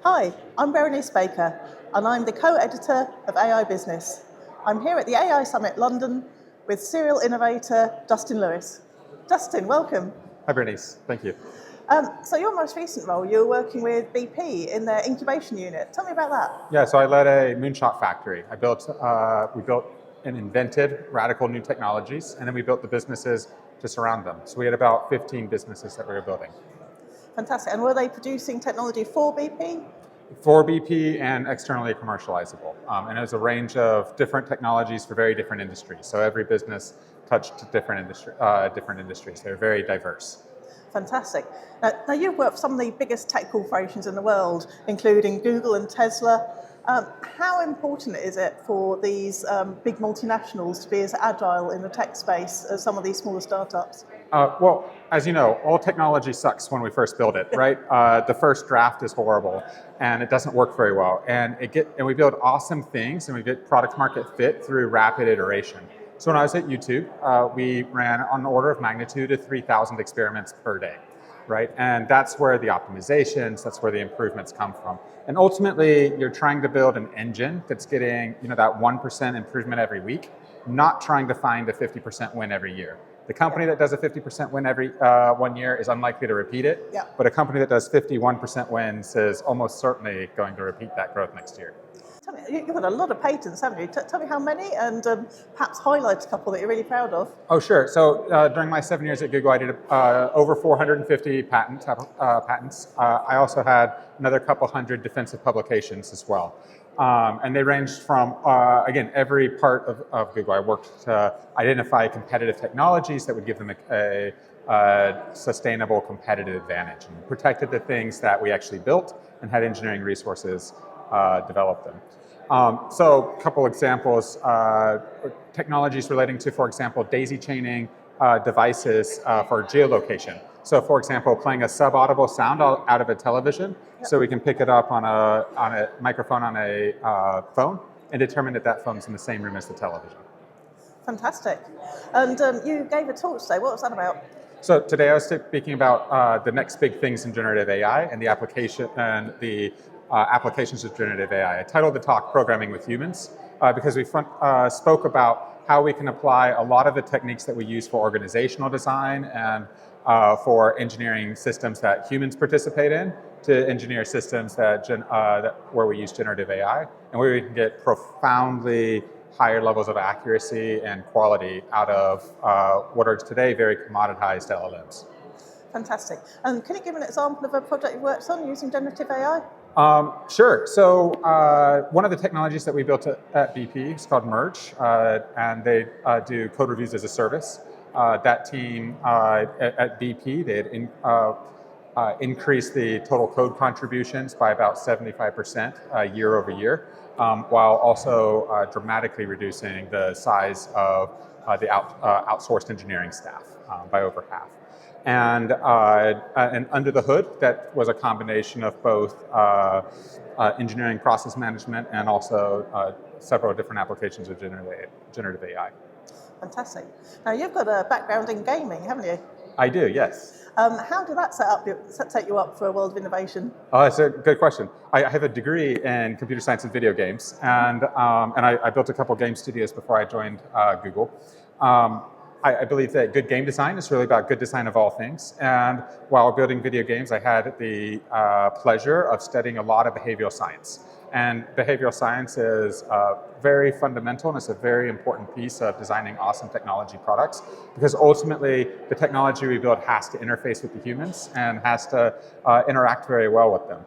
Hi, I'm Berenice Baker, and I'm the co-editor of AI Business. I'm here at the AI Summit London with serial innovator Dustin Lewis. Dustin, welcome. Hi, Bernice. Thank you. So your most recent role, you were working with BP in their incubation unit. Tell me about that. Yeah, so I led a moonshot factory. We built and invented radical new technologies, and then we built the businesses to surround them. So we had about 15 businesses that we were building. Fantastic. And were they producing technology for BP? For BP and externally commercializable. And it was a range of different technologies for very different industries. So every business touched different industries. They're very diverse. Fantastic. Now you've worked for some of the biggest tech corporations in the world, including Google and Tesla. How important is it for these big multinationals to be as agile in the tech space as some of these smaller startups? Well, as you know, all technology sucks when we first build it, right? The first draft is horrible, and it doesn't work very well. And we build awesome things, and we get product market fit through rapid iteration. So when I was at YouTube, we ran on the order of magnitude of 3,000 experiments per day, right? And that's where the optimizations, that's where the improvements come from. And ultimately, you're trying to build an engine that's getting, that 1% improvement every week, not trying to find a 50% win every year. The company that does a 50% win every 1 year is unlikely to repeat it, but a company that does 51% wins is almost certainly going to repeat that growth next year. Tell me, you've got a lot of patents, haven't you? Tell me how many, and perhaps highlight a couple that you're really proud of. Oh, sure. So during my 7 years at Google, I did over 450 patents. I also had another couple hundred defensive publications as well. And they ranged from, again, every part of Google. I worked to identify competitive technologies that would give them a sustainable competitive advantage, and protected the things that we actually built and had engineering resources develop them. So a couple examples, technologies relating to, for example, daisy chaining devices for geolocation. So for example, playing a sub-audible sound out of a television, so we can pick it up on a microphone on a phone and determine that that phone's in the same room as the television. Fantastic. And you gave a talk today. What was that about? So today I was speaking about the next big things in generative AI and the applications of generative AI. I titled the talk "Programming with Humans" because we spoke about how we can apply a lot of the techniques that we use for organizational design and for engineering systems that humans participate in to engineer systems where we use generative AI, and where we can get profoundly higher levels of accuracy and quality out of what are today very commoditized LLMs. Fantastic. And can you give an example of a project you've worked on using generative AI? Sure. So one of the technologies that we built at BP is called Merge, and they do code reviews as a service. That team at BP, they had increased the total code contributions by about 75% year over year, while also dramatically reducing the size of the outsourced engineering staff by over half. And under the hood, that was a combination of both engineering process management and also several different applications of generative AI. Fantastic. Now, you've got a background in gaming, haven't you? I do, yes. How did that set you up for a world of innovation? Oh, that's a good question. I have a degree in computer science and video games, and I built a couple game studios before I joined Google. I believe that good game design is really about good design of all things. And while building video games, I had the pleasure of studying a lot of behavioral science. And behavioral science is very fundamental, and it's a very important piece of designing awesome technology products, because ultimately the technology we build has to interface with the humans and has to interact very well with them.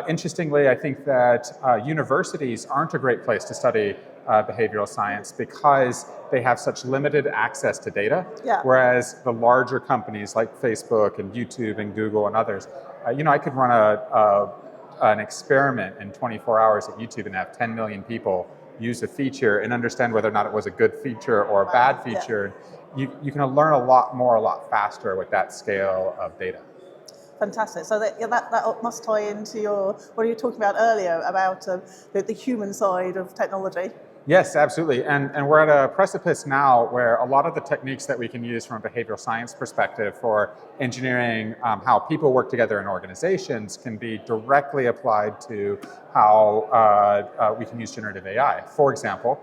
Interestingly, I think that universities aren't a great place to study behavioral science because they have such limited access to data, whereas the larger companies like Facebook and YouTube and Google and others, I could run an experiment in 24 hours at YouTube and have 10 million people use a feature and understand whether or not it was a good feature or a bad feature. You can learn a lot more, a lot faster with that scale of data. Fantastic. So that must tie into what you were talking about earlier about the human side of technology. Yes, absolutely. And we're at a precipice now where a lot of the techniques that we can use from a behavioral science perspective for engineering how people work together in organizations can be directly applied to how we can use generative AI. For example,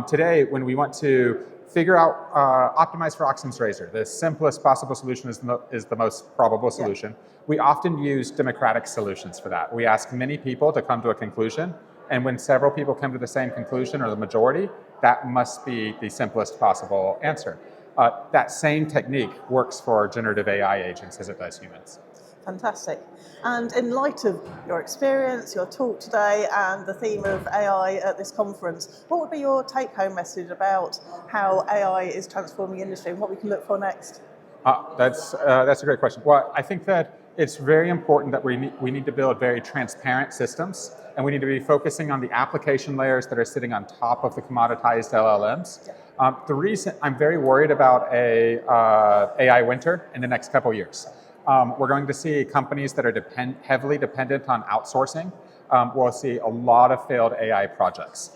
today when we want to figure out, optimize for Occam's razor, the simplest possible solution is the most probable solution. Yeah. We often use democratic solutions for that. We ask many people to come to a conclusion, and when several people come to the same conclusion, or the majority, that must be the simplest possible answer. That same technique works for generative AI agents as it does humans. Fantastic. And in light of your experience, your talk today, and the theme of AI at this conference, what would be your take-home message about how AI is transforming the industry and what we can look for next? That's a great question. Well, I think that it's very important that we need to build very transparent systems, and we need to be focusing on the application layers that are sitting on top of the commoditized LLMs. Yeah. The reason I'm very worried about a AI winter in the next couple of years. We're going to see companies that are heavily dependent on outsourcing. We'll see a lot of failed AI projects.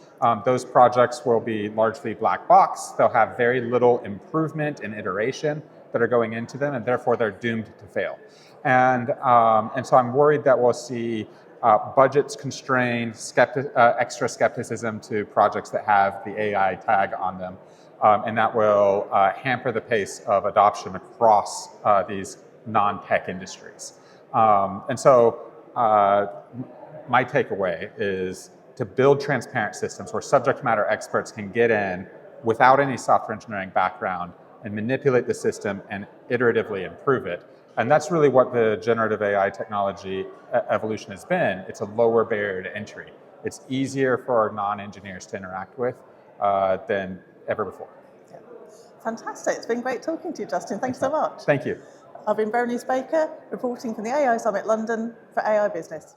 Those projects will be largely black box. They'll have very little improvement and iteration that are going into them, and therefore they're doomed to fail. And so I'm worried that we'll see budgets constrained, extra skepticism to projects that have the AI tag on them, and that will hamper the pace of adoption across these non-tech industries. And so my takeaway is to build transparent systems where subject matter experts can get in without any software engineering background and manipulate the system and iteratively improve it. And that's really what the generative AI technology evolution has been. It's a lower barrier to entry. It's easier for non-engineers to interact with than ever before. Yeah. Fantastic. It's been great talking to you, Justin. Thanks so much. Thank you. I've been Berenice Baker, reporting from the AI Summit London for AI Business.